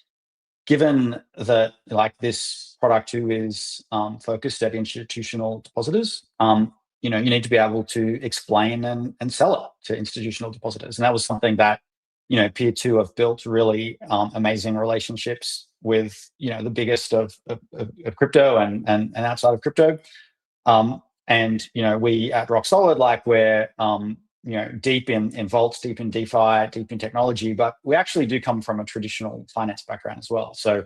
given that like this product too is focused at institutional depositors, you need to be able to explain and sell it to institutional depositors. And that was something that, Pier 2 have built really amazing relationships with, the biggest of crypto and outside of crypto. And, we at RockSolid, like we're, deep in vaults, deep in DeFi, deep in technology, but we actually do come from a traditional finance background as well. So,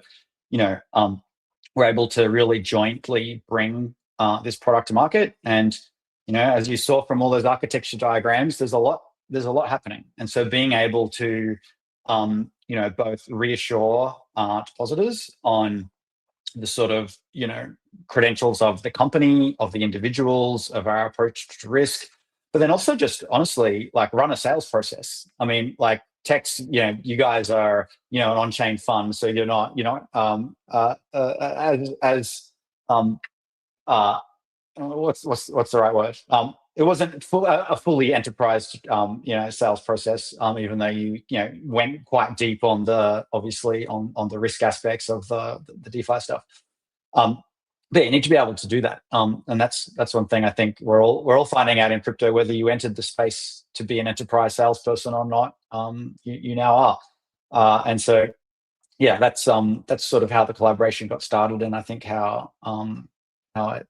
we're able to really jointly bring this product to market. And, as you saw from all those architecture diagrams, there's a lot happening. And so being able to, both reassure depositors on the sort of, credentials of the company, of the individuals, of our approach to risk, but then also just honestly, like run a sales process. I mean, like Tex, you guys are, an on-chain fund, so you're not, what's the right word? It wasn't a fully enterprise, sales process, even though you went quite deep on obviously on the risk aspects of the DeFi stuff. But you need to be able to do that, and that's one thing I think we're all finding out in crypto, whether you entered the space to be an enterprise salesperson or not. You now are, and so yeah, that's sort of how the collaboration got started, and I think how it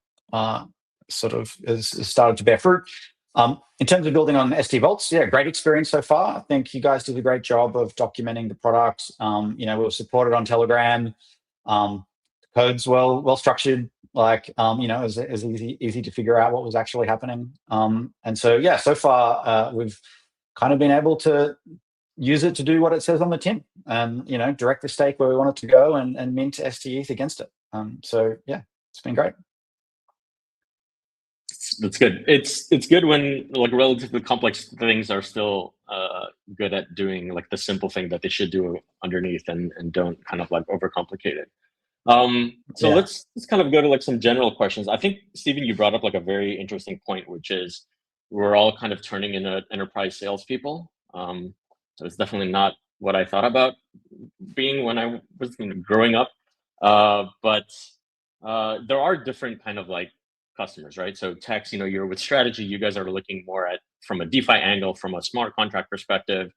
sort of has started to bear fruit. In terms of building on stVaults, yeah, great experience so far. I think you guys did a great job of documenting the product. We were supported on Telegram. Code's well structured. Like it was easy to figure out what was actually happening. And so yeah, so far we've kind of been able to use it to do what it says on the tin, and direct the stake where we want it to go, and mint stETH against it. So yeah, it's been great. That's good. It's good when like relatively complex things are still good at doing like the simple thing that they should do underneath, and don't kind of like overcomplicate it. So Yeah. let's kind of go to like some general questions. I think Stephen, you brought up like a very interesting point, which is we're all kind of turning into enterprise salespeople. So it's definitely not what I thought about being when I was growing up. But there are different kind of like customers, right? So Tex, you're with strategy. You guys are looking more at from a DeFi angle, from a smart contract perspective,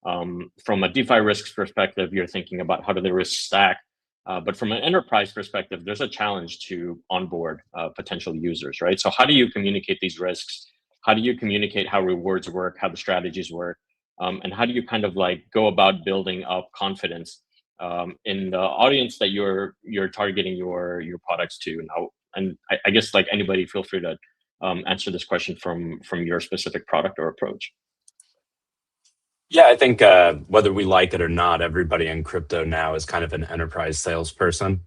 from a DeFi risks perspective. You're thinking about how do the risks stack. But from an enterprise perspective, there's a challenge to onboard potential users, right? So how do you communicate these risks? How do you communicate how rewards work, how the strategies work, and how do you kind of like go about building up confidence in the audience that you're targeting your products to? And I guess like anybody, feel free to answer this question from your specific product or approach. Yeah, I think whether we like it or not, everybody in crypto now is kind of an enterprise salesperson.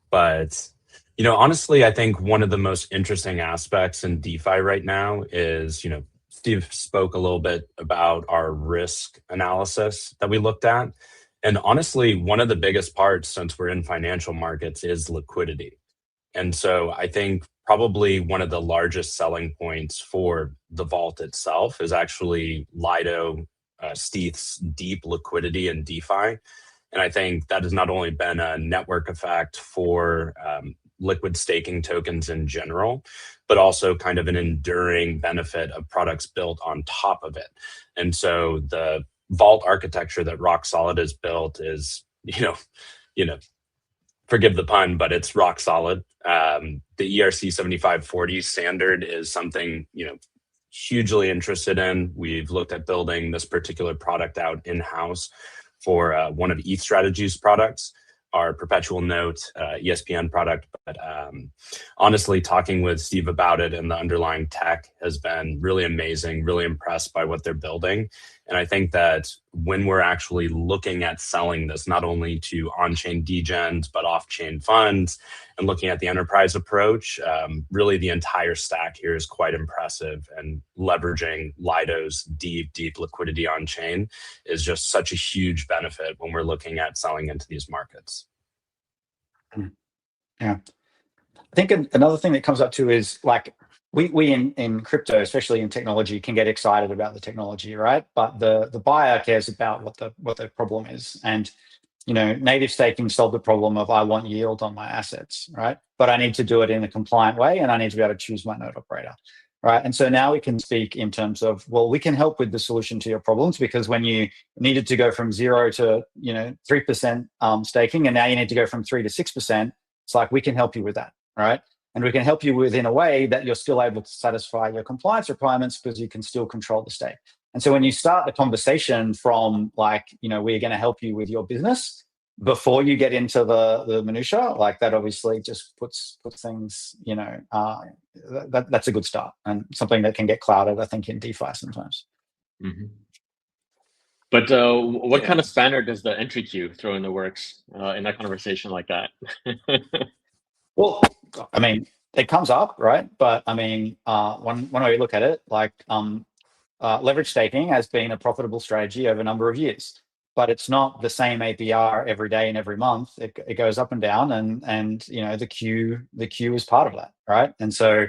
But, honestly, I think one of the most interesting aspects in DeFi right now is, Steve spoke a little bit about our risk analysis that we looked at. And honestly, one of the biggest parts, since we're in financial markets, is liquidity. And so I think probably one of the largest selling points for the vault itself is actually Lido stETH's deep liquidity in DeFi. And I think that has not only been a network effect for liquid staking tokens in general, but also kind of an enduring benefit of products built on top of it. And so the vault architecture that RockSolid has built is, forgive the pun, but it's rock solid. The ERC 7540 standard is something, hugely interested in. We've looked at building this particular product out in-house for one of ETH Strategy's products, our perpetual note ESPN product. But honestly, talking with Steve about it and the underlying tech has been really amazing, really impressed by what they're building. And I think that when we're actually looking at selling this, not only to on-chain degens, but off-chain funds, and looking at the enterprise approach, really the entire stack here is quite impressive. And leveraging Lido's deep liquidity on-chain is just such a huge benefit when we're looking at selling into these markets. Yeah. I think another thing that comes up too is like, we in crypto, especially in technology, can get excited about the technology, right? But the buyer cares about what the problem is. And native staking solved the problem of I want yield on my assets, right? But I need to do it in a compliant way, and I need to be able to choose my node operator, right? And so now we can speak in terms of, well, we can help with the solution to your problems, because when you needed to go from 0 to 3% staking, and now you need to go from 3 to 6%, it's like we can help you with that, right? And we can help you in a way that you're still able to satisfy your compliance requirements because you can still control the stake. And so when you start the conversation from like, we're going to help you with your business before you get into the minutia, like that obviously just puts things, that's a good start, and something that can get clouded, I think, in DeFi sometimes. Mm-hmm. But what kind of spanner does the entry queue throw in the works in that conversation like that? Well, I mean, it comes up, right? But I mean, when we look at it, like leverage staking has been a profitable strategy over a number of years, but it's not the same APR every day and every month. It goes up and down, and the queue is part of that, right? And so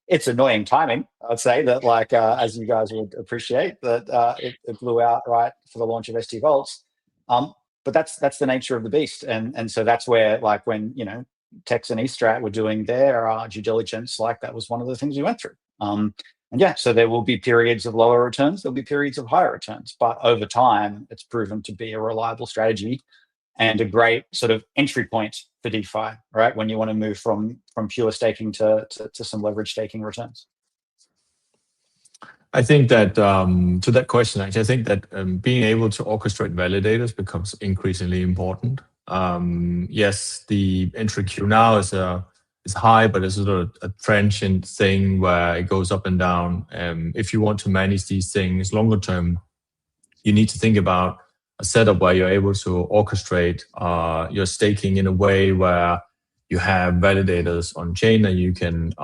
it's annoying timing, I'd say, that like as you guys would appreciate, that it blew out right for the launch of stVaults. But that's the nature of the beast, and so that's where, like, when Tex and eStrat were doing their due diligence, like that was one of the things we went through. And yeah, so there will be periods of lower returns, there'll be periods of higher returns, but over time, it's proven to be a reliable strategy and a great sort of entry point for DeFi, right? When you want to move from pure staking to some leverage staking returns. I think that to that question, actually, I think that being able to orchestrate validators becomes increasingly important. Yes, the entry queue now is high, but it's sort of a transient thing where it goes up and down. If you want to manage these things longer term, you need to think about a setup where you're able to orchestrate your staking in a way where you have validators on chain, and you can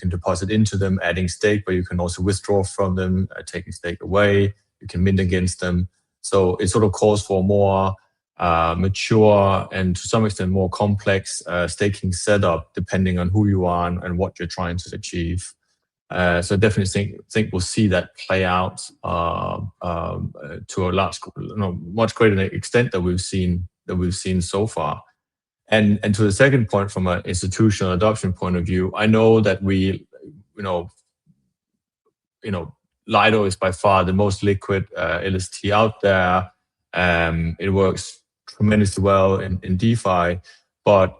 deposit into them, adding stake, but you can also withdraw from them, taking stake away. You can mint against them. So it sort of calls for more mature and to some extent more complex staking setup, depending on who you are and what you're trying to achieve. So I definitely think we'll see that play out to a much greater extent that we've seen so far. And to the second point, from an institutional adoption point of view, I know that Lido is by far the most liquid LST out there. It works tremendously well in DeFi, but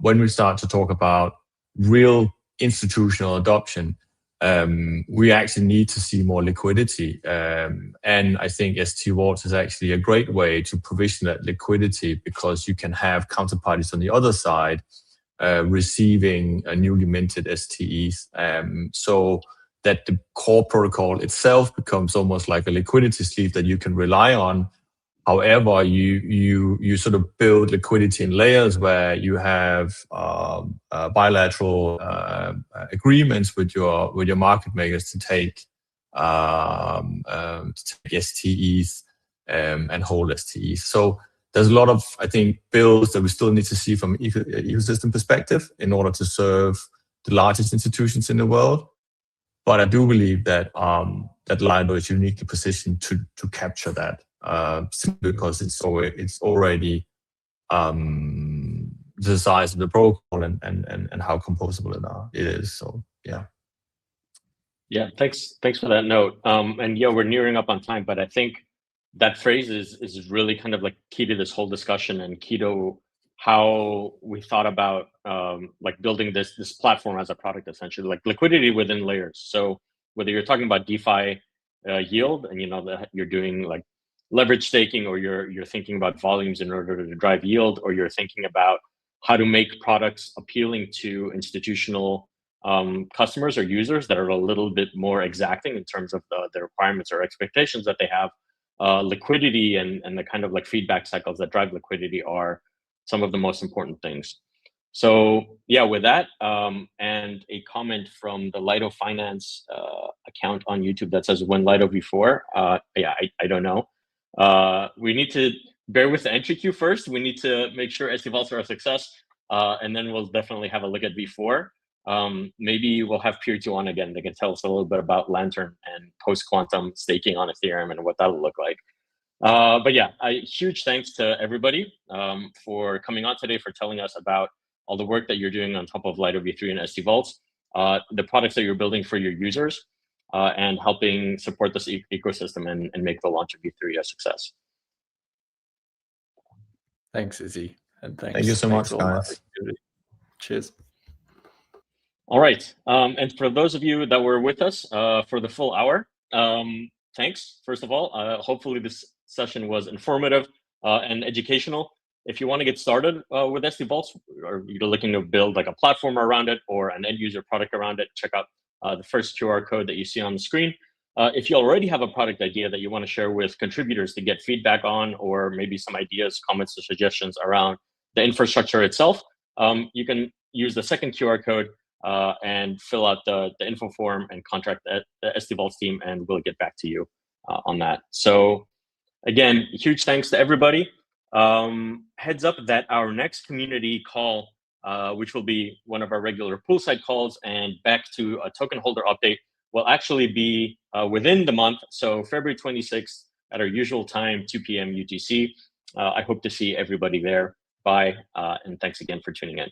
when we start to talk about real institutional adoption, we actually need to see more liquidity. And I think stVaults is actually a great way to provision that liquidity, because you can have counterparties on the other side receiving a newly minted STEs, so that the core protocol itself becomes almost like a liquidity sleeve that you can rely on. However, you sort of build liquidity in layers where you have bilateral agreements with your market makers to take STEs and hold STEs. So there's a lot of, I think, builds that we still need to see from an ecosystem perspective in order to serve the largest institutions in the world. But I do believe that that Lido is uniquely positioned to capture that. simply because it's already the size of the protocol and how composable it is. So yeah. Yeah, thanks for that note. And yeah, we're nearing up on time, but I think that phrase is really kind of like key to this whole discussion and key to how we thought about like building this platform as a product, essentially, like liquidity within layers. So whether you're talking about DeFi yield, and that you're doing like leverage staking, or you're thinking about volumes in order to drive yield, or you're thinking about how to make products appealing to institutional customers or users that are a little bit more exacting in terms of the requirements or expectations that they have. Liquidity and the kind of like feedback cycles that drive liquidity are some of the most important things. So yeah, with that, and a comment from the Lido Finance account on YouTube that says, when Lido V4, yeah, I don't know. We need to bear with the entry queue first. We need to make sure stVaults are a success, and then we'll definitely have a look at V4. Maybe we'll have Pier 2 on again. They can tell us a little bit about Lantern and post-quantum staking on Ethereum and what that'll look like. But yeah, huge thanks to everybody for coming on today, for telling us about all the work that you're doing on top of Lido V3 and stVaults, the products that you're building for your users, and helping support this ecosystem and make the launch of V3 a success. Thanks, Izzy. And thanks. Thank you so much, guys. Cheers. All right. And for those of you that were with us for the full hour, thanks, first of all. Hopefully this session was informative and educational. If you want to get started with stVaults, or you're looking to build like a platform around it or an end user product around it, check out the first QR code that you see on the screen. If you already have a product idea that you want to share with contributors to get feedback on, or maybe some ideas, comments, or suggestions around the infrastructure itself, you can use the second QR code and fill out the info form and contact the stVaults team, and we'll get back to you on that. So again, huge thanks to everybody. Heads up that our next community call, which will be one of our regular poolside calls and back to a token holder update, will actually be within the month. So February 26th at our usual time, 2 p.m. UTC. I hope to see everybody there. Bye, and thanks again for tuning in.